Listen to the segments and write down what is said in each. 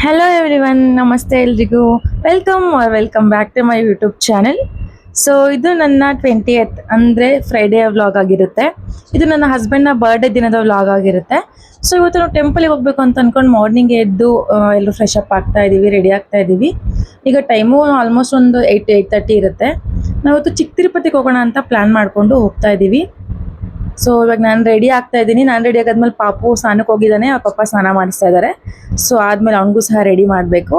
Hello everyone, ನಮಸ್ತೆ ಎಲ್ರಿಗೂ. Welcome back to my YouTube channel. So ಇದು ನನ್ನ 20th ಅಂದರೆ ಫ್ರೈಡೇ ವ್ಲಾಗ್ ಆಗಿರುತ್ತೆ. ಇದು ನನ್ನ ಹಸ್ಬೆಂಡ್ನ ಬರ್ಡೇ ದಿನದ ವ್ಲಾಗ್ ಆಗಿರುತ್ತೆ. ಸೊ ಇವತ್ತು ನಾವು ಟೆಂಪಲ್ಗೆ ಹೋಗ್ಬೇಕು ಅಂತ ಅಂದ್ಕೊಂಡು ಮಾರ್ನಿಂಗ್ ಎದ್ದು ಎಲ್ಲರೂ ಫ್ರೆಶ್ ಅಪ್ ಆಗ್ತಾ ಇದ್ದೀವಿ, ರೆಡಿ ಆಗ್ತಾ ಇದ್ದೀವಿ. ಈಗ ಟೈಮು ಆಲ್ಮೋಸ್ಟ್ ಒಂದು 8:30 ಇರುತ್ತೆ. ನಾವಿವತ್ತು ಚಿಕ್ಕ ತಿರುಪತಿಗೆ ಹೋಗೋಣ ಅಂತ ಪ್ಲ್ಯಾನ್ ಮಾಡಿಕೊಂಡು ಹೋಗ್ತಾ ಇದ್ದೀವಿ. ಸೊ ಇವಾಗ ನಾನು ರೆಡಿ ಆಗ್ತಾ ಇದ್ದೀನಿ. ನಾನು ರೆಡಿ ಆಗಾದ್ಮೇಲೆ ಪಾಪು ಸ್ನಾನಕ್ಕೆ ಹೋಗಿದ್ದಾನೆ, ಆ ಪಪ್ಪ ಸ್ನಾನ ಮಾಡಿಸ್ತಾ ಇದ್ದಾರೆ. ಸೊ ಆದ್ಮೇಲೆ ಅವನಿಗೂ ಸಹ ರೆಡಿ ಮಾಡಬೇಕು.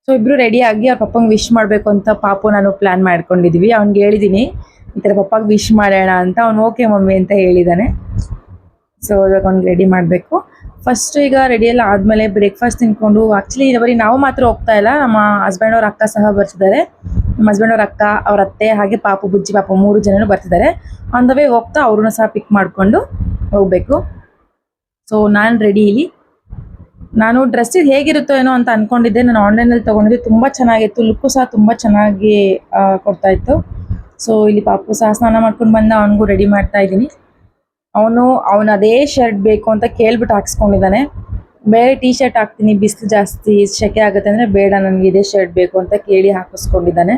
ಸೊ ಇಬ್ರು ರೆಡಿ ಆಗಿ ಅವ್ರ ಪಪ್ಪಂಗೆ ವಿಶ್ ಮಾಡಬೇಕು ಅಂತ ಪಾಪು ನಾನು ಪ್ಲಾನ್ ಮಾಡ್ಕೊಂಡಿದ್ದೀವಿ. ಅವ್ನಿಗೆ ಹೇಳಿದ್ದೀನಿ ಈ ಥರ ಪಪ್ಪಾಗೆ ವಿಶ್ ಮಾಡೋಣ ಅಂತ. ಅವ್ನು ಓಕೆ ಮಮ್ಮಿ ಅಂತ ಹೇಳಿದ್ದಾನೆ. ಸೊ ಇವಾಗ ಅವ್ನಿಗೆ ರೆಡಿ ಮಾಡಬೇಕು. ಫಸ್ಟ್ ಈಗ ರೆಡಿ ಎಲ್ಲ ಆದಮೇಲೆ ಬ್ರೇಕ್ಫಾಸ್ಟ್ ತಿನ್ಕೊಂಡು, ಆ್ಯಕ್ಚುಲಿ ಬರೀ ನಾವು ಮಾತ್ರ ಹೋಗ್ತಾ ಇಲ್ಲ, ನಮ್ಮ ಹಸ್ಬೆಂಡ್ ಅವ್ರ ಅಕ್ಕ ಸಹ ಬರ್ತಿದ್ದಾರೆ. ನಮ್ಮ ಹಸ್ಬೆಂಡ್ ಅವ್ರ ಅಕ್ಕ, ಅವ್ರ ಅತ್ತೆ, ಹಾಗೆ ಪಾಪು, ಬುಜ್ಜಿ ಪಾಪು 3 ಜನನು ಬರ್ತಿದ್ದಾರೆ. ಆನ್ ದ ವೇ ಹೋಗ್ತಾ ಅವ್ರನ್ನ ಸಹ ಪಿಕ್ ಮಾಡಿಕೊಂಡು ಹೋಗಬೇಕು. ಸೊ ನಾನು ರೆಡಿ ಇಲ್ಲಿ. ನಾನು ಡ್ರೆಸ್ ಇದು ಹೇಗಿರುತ್ತೋ ಏನೋ ಅಂತ ಅಂದ್ಕೊಂಡಿದ್ದೆ. ನಾನು ಆನ್ಲೈನಲ್ಲಿ ತೊಗೊಂಡಿದ್ದೆ, ತುಂಬ ಚೆನ್ನಾಗಿತ್ತು. ಲುಕ್ಕು ಸಹ ತುಂಬ ಚೆನ್ನಾಗಿ ಕೊಡ್ತಾ ಇತ್ತು. ಸೊ ಇಲ್ಲಿ ಪಾಪು ಸಹ ಸ್ನಾನ ಮಾಡ್ಕೊಂಡು ಬಂದ, ಅವನಿಗೂ ರೆಡಿ ಮಾಡ್ತಾ ಇದ್ದೀನಿ. ಅವನು ಅದೇ ಶರ್ಟ್ ಬೇಕು ಅಂತ ಕೇಳ್ಬಿಟ್ಟು ಹಾಕ್ಸ್ಕೊಂಡಿದ್ದಾನೆ. ಬೇರೆ ಟೀ ಶರ್ಟ್ ಹಾಕ್ತೀನಿ, ಬಿಸಿಲು ಜಾಸ್ತಿ ಸೆಕೆ ಆಗುತ್ತೆ ಅಂದರೆ ಬೇಡ, ನನಗೆ ಇದೇ ಶರ್ಟ್ ಬೇಕು ಅಂತ ಕೇಳಿ ಹಾಕಿಸ್ಕೊಂಡಿದ್ದಾನೆ.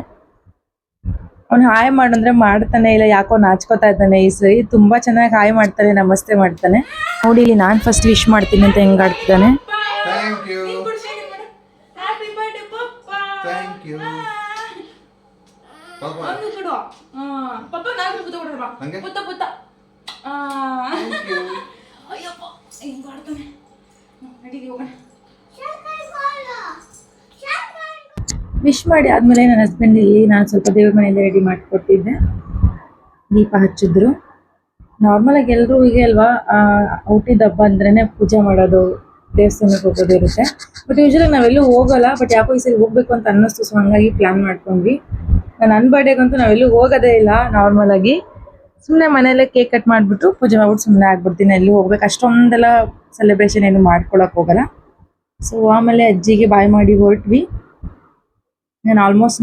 ಅವ್ನು ಹಾಯ್ ಮಾಡಂದ್ರೆ ಮಾಡ್ತಾನೆ ಇಲ್ಲ, ಯಾಕೋ ನಾಚ್ಕೋತಾ ಇದ್ದಾನೆ. ಈ ಸರಿ ತುಂಬ ಚೆನ್ನಾಗಿ ಹಾಯ್ ಮಾಡ್ತಾನೆ, ನಮಸ್ತೆ ಮಾಡ್ತಾನೆ. ನೋಡಿ ಇಲ್ಲಿ ನಾನು ಫಸ್ಟ್ ವಿಶ್ ಮಾಡ್ತೀನಿ ಅಂತ ಹೆಂಗೆ ಆಡ್ತಿದ್ದಾನೆ. ವಿಶ್ ಮಾಡಿ ಆದಮೇಲೆ ನನ್ನ ಹಸ್ಬೆಂಡ್ ಇಲ್ಲಿ ನಾನು ಸ್ವಲ್ಪ ದೇವ್ರ ಮನೆಯಲ್ಲಿ ರೆಡಿ ಮಾಡಿಕೊಟ್ಟಿದ್ದೆ. ದೀಪ ಹಚ್ಚಿದ್ರು. ನಾರ್ಮಲಾಗಿ ಎಲ್ಲರೂ ಹೀಗೆ ಅಲ್ವಾ, ಹುಟ್ಟಿದ ಹಬ್ಬ ಅಂದ್ರೇ ಪೂಜೆ ಮಾಡೋದು, ದೇವಸ್ಥಾನಕ್ಕೆ ಹೋಗೋದು ಇರುತ್ತೆ. ಬಟ್ ಯೂಶ್ವಲಿ ನಾವೆಲ್ಲೂ ಹೋಗಲ್ಲ. ಬಟ್ ಯಾಕೋ ಈ ಸರಿ ಹೋಗಬೇಕು ಅಂತ ಅನ್ನಿಸ್ತು. ಸೊ ಹಂಗಾಗಿ ಪ್ಲ್ಯಾನ್ ಮಾಡ್ಕೊಂಡ್ವಿ. ನನ್ನ ಬರ್ಡೇಗಂತೂ ನಾವೆಲ್ಲೂ ಹೋಗೋದೇ ಇಲ್ಲ. ನಾರ್ಮಲಾಗಿ ಸುಮ್ಮನೆ ಮನೆಯಲ್ಲೇ ಕೇಕ್ ಕಟ್ ಮಾಡಿಬಿಟ್ಟು ಪೂಜೆ ಮಾಡ್ಬಿಟ್ಟು ಸುಮ್ಮನೆ ಆಗ್ಬಿಡ್ತೀನಿ. ಎಲ್ಲಿ ಹೋಗ್ಬೇಕು ಅಷ್ಟೊಂದೆಲ್ಲ ಸೆಲೆಬ್ರೇಷನ್ ಏನು ಮಾಡ್ಕೊಳಕ್ಕೆ ಹೋಗಲ್ಲ. ಸೊ ಆಮೇಲೆ ಅಜ್ಜಿಗೆ ಬಾಯ್ ಮಾಡಿ ಹೊರಟ್ವಿ.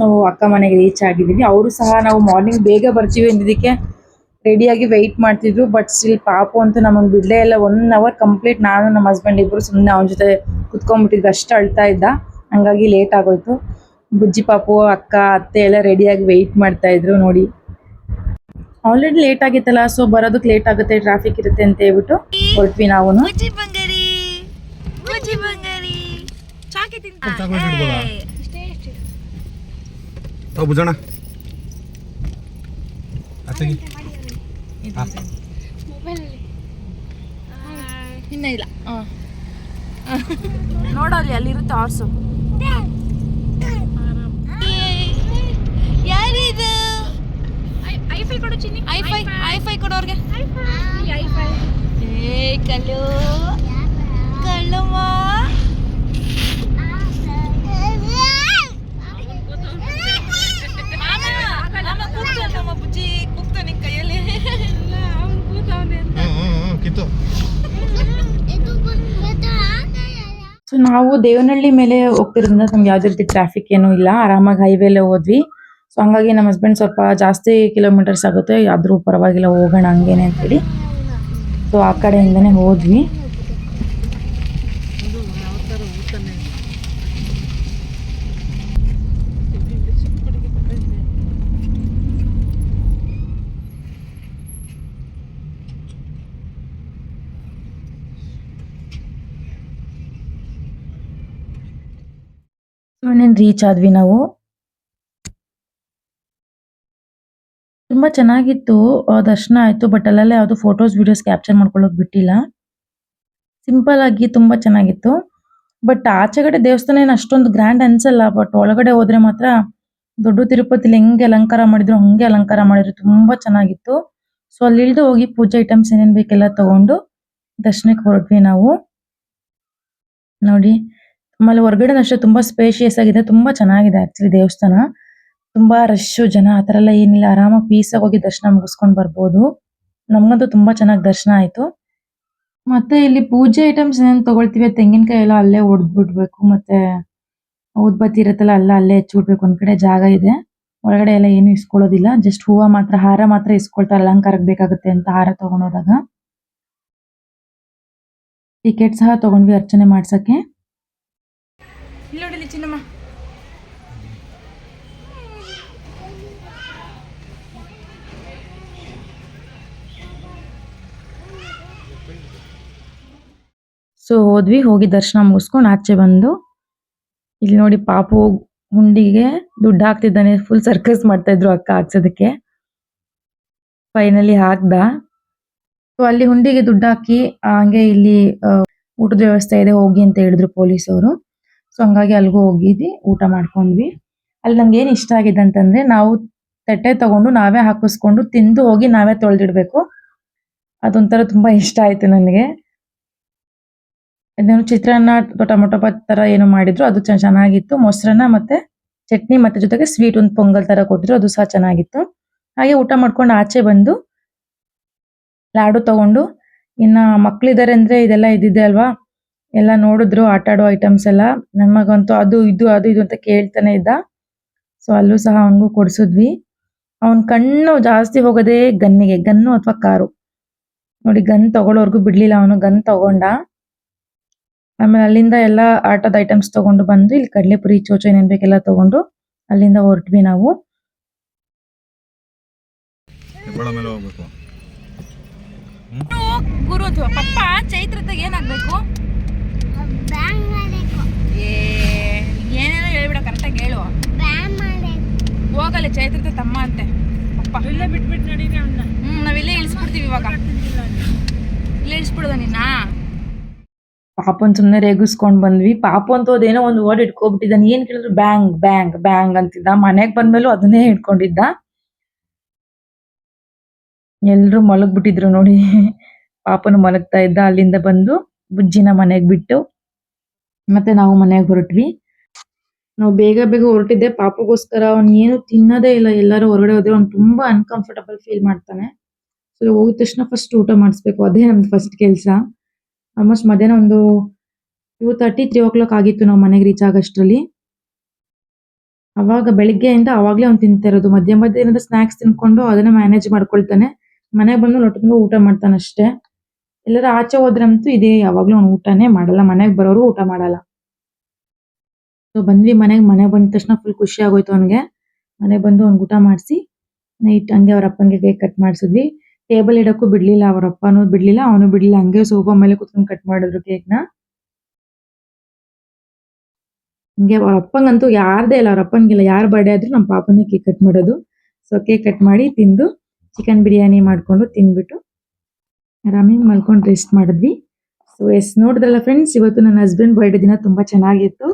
ನಾವು ಅಕ್ಕ ಮನೆಗೆ ರೀಚ್ ಆಗಿದ್ದೀವಿ. ಅವರು ಸಹ ನಾವು ಮಾರ್ನಿಂಗ್ ಬೇಗ ಬರ್ತೀವಿ ಅಂದಿದ್ದಕ್ಕೆ ರೆಡಿಯಾಗಿ ವೆಯ್ಟ್ ಮಾಡ್ತಿದ್ರು. ಬಟ್ ಸ್ಟಿಲ್ ಪಾಪು ಅಂತೂ ನಮಗೆ ಬಿಡಲೇ ಇಲ್ಲ. 1 hour ಕಂಪ್ಲೀಟ್ ನಾನು ನಮ್ಮ ಹಸ್ಬೆಂಡ್ ಇಬ್ಬರು ಸುಮ್ಮನೆ ಅವನ ಜೊತೆ ಕುತ್ಕೊಂಡ್ಬಿಟ್ಟಿದ್ವಿ, ಅಷ್ಟು ಅಳ್ತಾ ಇದ್ದ. ಹಂಗಾಗಿ ಲೇಟ್ ಆಗೋಯ್ತು. ಬುಜ್ಜಿ ಪಾಪು, ಅಕ್ಕ, ಅತ್ತೆ ಎಲ್ಲ ರೆಡಿಯಾಗಿ ವೆಯ್ಟ್ ಮಾಡ್ತಾ ಇದ್ರು. ನೋಡಿ ಆಲ್ರೆಡಿ ಲೇಟ್ ಆಗಿತ್ತಲ್ಲ, ಸೊ ಬರೋದಕ್ಕೆ ಲೇಟ್ ಆಗುತ್ತೆ, ಟ್ರಾಫಿಕ್ ಇರುತ್ತೆ ಅಂತ ಹೇಳ್ಬಿಟ್ಟು ಹೊರಟ್ವಿ ನಾವು. ಬುಜಣ ಇನ್ನ ಇಲ್ಲ. ನೋಡಲ್ಲಿ ಅಲ್ಲಿರುತ್ತೆ ಆರ್ಸು. ಯಾರಿದು? ಐಫೈ ಕೊಡು ಚಿನ್ನಿ. ಐಫೈ ಕೊಡು ಅವ್ರಿಗೆ. ಏ ಕಲ್ಲು ಕಲ್ಲಮ್ಮ. ಸೊ ನಾವು ದೇವನಹಳ್ಳಿ ಮೇಲೆ ಹೋಗ್ತಿರೋದ್ರಿಂದ ನಮ್ಗೆ ಯಾವುದೇ ರೀತಿ ಟ್ರಾಫಿಕ್ ಏನೂ ಇಲ್ಲ, ಆರಾಮಾಗಿ ಹೈವೇಲೆ ಹೋದ್ವಿ. ಸೊ ಹಂಗಾಗಿ ನಮ್ಮ ಹಸ್ಬೆಂಡ್ ಸ್ವಲ್ಪ ಜಾಸ್ತಿ ಕಿಲೋಮೀಟರ್ಸ್ ಆಗುತ್ತೆ, ಆದರೂ ಪರವಾಗಿಲ್ಲ ಹೋಗೋಣ ಹಂಗೇನೆ ಅಂತೇಳಿ ಸೊ ಆ ಕಡೆಯಿಂದನೇ ಹೋದ್ವಿ. ರೀಚ್ ಆದ್ವಿ ನಾವು. ತುಂಬಾ ಚೆನ್ನಾಗಿತ್ತು, ದರ್ಶನ ಆಯ್ತು. ಬಟ್ ಅಲ್ಲೆಲ್ಲ ಯಾವುದು ಫೋಟೋಸ್ ವಿಡಿಯೋಸ್ ಕ್ಯಾಪ್ಚರ್ ಮಾಡ್ಕೊಳ್ಳೋಕೆ ಬಿಟ್ಟಿಲ್ಲ. ಸಿಂಪಲ್ ಆಗಿ ತುಂಬಾ ಚೆನ್ನಾಗಿತ್ತು. ಬಟ್ ಆಚೆಗಡೆ ದೇವಸ್ಥಾನ ಏನು ಅಷ್ಟೊಂದು ಗ್ರ್ಯಾಂಡ್ ಅನ್ಸಲ್ಲ. ಬಟ್ ಒಳಗಡೆ ಹೋದ್ರೆ ಮಾತ್ರ ದೊಡ್ಡ ತಿರುಪತಿಲಿ ಹೆಂಗೆ ಅಲಂಕಾರ ಮಾಡಿದ್ರು ಹಂಗೆ ಅಲಂಕಾರ ಮಾಡಿದ್ರು, ತುಂಬಾ ಚೆನ್ನಾಗಿತ್ತು. ಸೊ ಅಲ್ಲಿ ಇಳಿದು ಹೋಗಿ ಪೂಜೆ ಐಟಮ್ಸ್ ಏನೇನ್ ಬೇಕೆಲ್ಲ ತಗೊಂಡು ದರ್ಶನಕ್ಕೆ ಹೊರಟ್ವಿ ನಾವು. ನೋಡಿ ಆಮೇಲೆ ಹೊರಗಡೆ ಅಷ್ಟೇ ತುಂಬಾ ಸ್ಪೇಷಿಯಸ್ ಆಗಿದೆ, ತುಂಬಾ ಚೆನ್ನಾಗಿದೆ ಆಕ್ಚುಲಿ ದೇವಸ್ಥಾನ. ತುಂಬಾ ರಶ್ ಜನ ಆ ಥರ ಎಲ್ಲ ಏನಿಲ್ಲ, ಆರಾಮಾಗಿ ಪೀಸಾಗಿ ಹೋಗಿ ದರ್ಶನ ಮುಗಿಸ್ಕೊಂಡು ಬರ್ಬೋದು. ನಮಗಂತೂ ತುಂಬಾ ಚೆನ್ನಾಗಿ ದರ್ಶನ ಆಯ್ತು. ಮತ್ತೆ ಇಲ್ಲಿ ಪೂಜೆ ಐಟಮ್ಸ್ ಏನೇನು ತಗೊಳ್ತೀವಿ, ತೆಂಗಿನಕಾಯಿ ಎಲ್ಲ ಅಲ್ಲೇ ಒಡೆದ್ಬಿಡ್ಬೇಕು. ಮತ್ತೆ ಊದ್ಬತ್ತಿ ಇರುತ್ತಲ್ಲ ಅಲ್ಲೇ ಹಚ್ಬಿಡ್ಬೇಕು. ಒಂದ್ ಕಡೆ ಜಾಗ ಇದೆ, ಒಳಗಡೆ ಎಲ್ಲ ಏನು ಇಸ್ಕೊಳ್ಳೋದಿಲ್ಲ. ಜಸ್ಟ್ ಹೂವ ಮಾತ್ರ, ಹಾರ ಮಾತ್ರ ಇಸ್ಕೊಳ್ತಾರೆ ಅಲಂಕಾರಕ್ಕೆ ಬೇಕಾಗುತ್ತೆ ಅಂತ ಹಾರ ತಗೊಂಡೋದಾಗ. ಟಿಕೆಟ್ ಸಹ ತಗೊಂಡ್ವಿ ಅರ್ಚನೆ ಮಾಡ್ಸಕ್ಕೆ. ಸೊ ಹೋದ್ವಿ, ಹೋಗಿ ದರ್ಶನ ಮುಗಿಸ್ಕೊಂಡು ಆಚೆ ಬಂದು ಇಲ್ಲಿ ನೋಡಿ ಪಾಪು ಹುಂಡಿಗೆ ದುಡ್ಡು ಹಾಕ್ತಿದ್ದಾನೆ. ಫುಲ್ ಸರ್ಕಸ್ ಮಾಡ್ತಾ ಇದ್ರು ಅಕ್ಕ ಹಾಕ್ಸೋದಕ್ಕೆ. ಫೈನಲಿ ಹಾಕ್ದ. ಸೊ ಅಲ್ಲಿ ಹುಂಡಿಗೆ ದುಡ್ಡು ಹಾಕಿ ಹಂಗೆ ಇಲ್ಲಿ ಊಟದ ವ್ಯವಸ್ಥೆ ಇದೆ ಹೋಗಿ ಅಂತ ಹೇಳಿದ್ರು ಪೊಲೀಸವರು. ಸೊ ಹಂಗಾಗಿ ಅಲ್ಗೂ ಹೋಗಿದ್ವಿ, ಊಟ ಮಾಡ್ಕೊಂಡ್ವಿ. ಅಲ್ಲಿ ನಂಗೆ ಏನ್ ಇಷ್ಟ ಆಗಿದೆ ಅಂತಂದ್ರೆ ನಾವು ತಟ್ಟೆ ತಗೊಂಡು ನಾವೇ ಹಾಕಿಸ್ಕೊಂಡು ತಿಂದು ಹೋಗಿ ನಾವೇ ತೊಳೆದಿಡ್ಬೇಕು. ಅದೊಂಥರ ತುಂಬಾ ಇಷ್ಟ ಆಯ್ತು ನನಗೆ. ಅದೇನು ಚಿತ್ರಾನ್ನ ಟೊಮೊಟೊ ಬಾತ್ ತರ ಏನೋ ಮಾಡಿದ್ರು, ಅದು ಚೆನ್ನಾಗಿತ್ತು. ಮೊಸರನ್ನ ಮತ್ತೆ ಚಟ್ನಿ ಮತ್ತೆ ಜೊತೆಗೆ ಸ್ವೀಟ್ ಒಂದು ಪೊಂಗಲ್ ತರ ಕೊಟ್ಟಿದ್ರು, ಅದು ಸಹ ಚೆನ್ನಾಗಿತ್ತು. ಹಾಗೆ ಊಟ ಮಾಡ್ಕೊಂಡು ಆಚೆ ಬಂದು ಲಾಡು ತಗೊಂಡು, ಇನ್ನ ಮಕ್ಳಿದಾರೆ ಅಂದ್ರೆ ಇದೆಲ್ಲ ಇದ್ದಿದ್ದೆ ಅಲ್ವಾ, ಎಲ್ಲ ನೋಡಿದ್ರು ಆಟ ಆಡೋ ಐಟಮ್ಸ್ ಎಲ್ಲ. ನನ್ ಮಗಂತೂ ಅದು ಇದು ಅಂತ ಕೇಳ್ತಾನೆ ಇದ್ದ. ಸೊ ಅಲ್ಲೂ ಸಹ ಅವನಿಗೂ ಕೊಡ್ಸಿದ್ವಿ. ಅವನ್ ಕಣ್ಣು ಜಾಸ್ತಿ ಹೋಗೋದೇ ಗನ್ನಿಗೆ, ಗನ್ನು ಅಥವಾ ಕಾರು. ನೋಡಿ ಗನ್ ತಗೊಳ್ಳೋರ್ಗು ಬಿಡ್ಲಿಲ್ಲ, ಅವನು ಗನ್ ತಗೊಂಡ. ಆಮೇಲೆ ಅಲ್ಲಿಂದ ಎಲ್ಲ ಆಟದ ಐಟಮ್ಸ್ ತಗೊಂಡು ಬಂದು ಇಲ್ಲಿ ಕಡಲೆಪುರಿ ಚೋಚೋ ಏನೇನ್ ಬೇಕೆಲ್ಲ ತಗೊಂಡು ಅಲ್ಲಿಂದ ಹೊರಟ್ವಿ ನಾವು. ಮೇಲೆ ಹೋಗ್ಬೇಕು. ಗುರು ಪಪ್ಪ ಚೈತ್ರತೆಗೆ ಏನಾಗ್ಬೇಕು? ಏನೇನೋ ಹೇಳ್ಬಿಡ, ಕರೆಕ್ಟಾಗಿ ಹೇಳು. ಹೋಗಲ್ಲ ಚೈತ್ರತೆ ತಮ್ಮ ಅಂತೆ ಪಪ್ಪ. ಇಲ್ಲೇ ಬಿಟ್ಬಿಟ್ಟು ನಡೀನಿ ಅವನ್ನ. ನಾವಿಲ್ಲೇ ಇಳಿಸ್ಬಿಡ್ತೀವಿ ಇವಾಗ. ಇಲ್ಲೇ ಇಳಿಸ್ಬಿಡೋದ ನಿನ್ನ? ಪಾಪನ್ ಸುಮ್ನೆ ರೇಗಿಸ್ಕೊಂಡ್ ಬಂದ್ವಿ. ಪಾಪು ಅಂತೂ ಅದೇನೋ ಒಂದು ವರ್ಡ್ ಇಟ್ಕೊಬಿಟ್ಟಿದ್ದಾನೆ. ಏನ್ ಕೇಳಿದ್ರು ಬ್ಯಾಂಗ್ ಬ್ಯಾಂಗ್ ಬ್ಯಾಂಗ್ ಅಂತಿದ್ದ. ಮನೆಗ್ ಬಂದ್ಮೇಲೂ ಅದನ್ನೇ ಇಟ್ಕೊಂಡಿದ್ದ. ಎಲ್ರು ಮಲಗ್ಬಿಟ್ಟಿದ್ರು ನೋಡಿ. ಪಾಪನು ಮಲಗ್ತಾ ಇದ್ದ. ಅಲ್ಲಿಂದ ಬಂದು ಬುಜ್ಜಿನ ಮನೆಗ್ ಬಿಟ್ಟು ಮತ್ತೆ ನಾವು ಮನೆಗೆ ಹೊರಟ್ವಿ. ನಾವು ಬೇಗ ಬೇಗ ಹೊರಟಿದ್ದೆ ಪಾಪಗೋಸ್ಕರ. ಅವ್ನು ಏನು ತಿನ್ನೋದೇ ಇಲ್ಲ. ಎಲ್ಲರೂ ಹೊರಗಡೆ ಹೋದ್ರೆ ಅವ್ನು ತುಂಬಾ ಅನ್ಕಂಫರ್ಟಬಲ್ ಫೀಲ್ ಮಾಡ್ತಾನೆ. ಸೊ ಹೋಗಿದ ತಕ್ಷಣ ಫಸ್ಟ್ ಊಟ ಮಾಡಿಸ್ಬೇಕು, ಅದೇ ನಮ್ದು ಫಸ್ಟ್ ಕೆಲಸ. ಆಲ್ಮೋಸ್ಟ್ ಮಧ್ಯಾಹ್ನ ಒಂದು 2:30 3 ಆಗಿತ್ತು ನಾವು ಮನೆಗೆ ರೀಚ್ ಆಗಷ್ಟರಲ್ಲಿ. ಅವಾಗ ಬೆಳಿಗ್ಗೆಯಿಂದ ಅವಾಗ್ಲೇ ಅವ್ನು ತಿಂತಾ ಇರೋದು. ಮಧ್ಯ ಏನಾದ್ರು ಸ್ನಾಕ್ಸ್ ತಿನ್ಕೊಂಡು ಅದನ್ನ ಮ್ಯಾನೇಜ್ ಮಾಡ್ಕೊಳ್ತಾನೆ. ಮನೆಗೆ ಬಂದು ಲೊಟ ತುಂಬ ಊಟ ಮಾಡ್ತಾನೆ ಅಷ್ಟೇ. ಎಲ್ಲರೂ ಆಚೆ ಹೋದ್ರಂತೂ ಇದೇ, ಯಾವಾಗ್ಲೂ ಅವ್ನು ಊಟನೇ ಮಾಡಲ್ಲ. ಮನೆಗೆ ಬರೋರು ಊಟ ಮಾಡಲ್ಲ. ಸೊ ಬಂದ್ವಿ ಮನೆಗೆ. ಮನೆಗೆ ಬಂದ ತಕ್ಷಣ ಫುಲ್ ಖುಷಿ ಆಗೋಯ್ತು ಅವನಿಗೆ. ಮನೆಗೆ ಬಂದು ಅವ್ನಿಗೆ ಊಟ ಮಾಡಿಸಿ ನೈಟ್ ಹಂಗೆ ಅವ್ರ ಅಪ್ಪನಿಗೆ ಕೇಕ್ ಕಟ್ ಮಾಡಿಸಿದ್ವಿ. ಟೇಬಲ್ ಇಡಕ್ಕೂ ಬಿಡ್ಲಿಲ್ಲ, ಅವ್ರ ಅಪ್ಪನೂ ಬಿಡ್ಲಿಲ್ಲ, ಅವನು ಬಿಡ್ಲಿಲ್ಲ. ಹಂಗೆ ಸೋಫಾ ಮೇಲೆ ಕುತ್ಕೊಂಡು ಕಟ್ ಮಾಡಿದ್ರು ಕೇಕ್ನ. ಹಂಗೆ ಅವ್ರ ಅಪ್ಪಂಗಂತೂ ಯಾರ್ದೇ ಇಲ್ಲ, ಅವ್ರ ಅಪ್ಪನಿಗೆಲ್ಲ ಯಾರ್ ಬರ್ಡೇ ಆದ್ರೂ ನಮ್ಮ ಪಾಪನೇ ಕೇಕ್ ಕಟ್ ಮಾಡೋದು. ಸೊ ಕೇಕ್ ಕಟ್ ಮಾಡಿ ತಿಂದು ಚಿಕನ್ ಬಿರಿಯಾನಿ ಮಾಡ್ಕೊಂಡು ತಿಂದ್ಬಿಟ್ಟು ಆರಾಮಾಗಿ ಮಲ್ಕೊಂಡು ರೆಸ್ಟ್ ಮಾಡಿದ್ವಿ. ಸೊ ನೋಡಿದ್ರಲ್ಲ ಫ್ರೆಂಡ್ಸ್, ಇವತ್ತು ನನ್ನ ಹಸ್ಬೆಂಡ್ ಬರ್ಡೇ ದಿನ ತುಂಬಾ ಚೆನ್ನಾಗಿತ್ತು.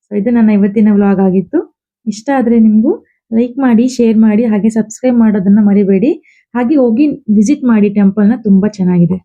ಸೊ ಇದು ನನ್ನ ಇವತ್ತಿನ ವ್ಲಾಗ್ ಆಗಿತ್ತು. ಇಷ್ಟ ಆದ್ರೆ ನಿಮ್ಗೂ ಲೈಕ್ ಮಾಡಿ, ಶೇರ್ ಮಾಡಿ, ಹಾಗೆ ಸಬ್ಸ್ಕ್ರೈಬ್ ಮಾಡೋದನ್ನ ಮರಿಬೇಡಿ. ಹಾಗೆ ಹೋಗಿ ವಿಸಿಟ್ ಮಾಡಿ ಟೆಂಪಲ್ನ, ತುಂಬಾ ಚೆನ್ನಾಗಿದೆ.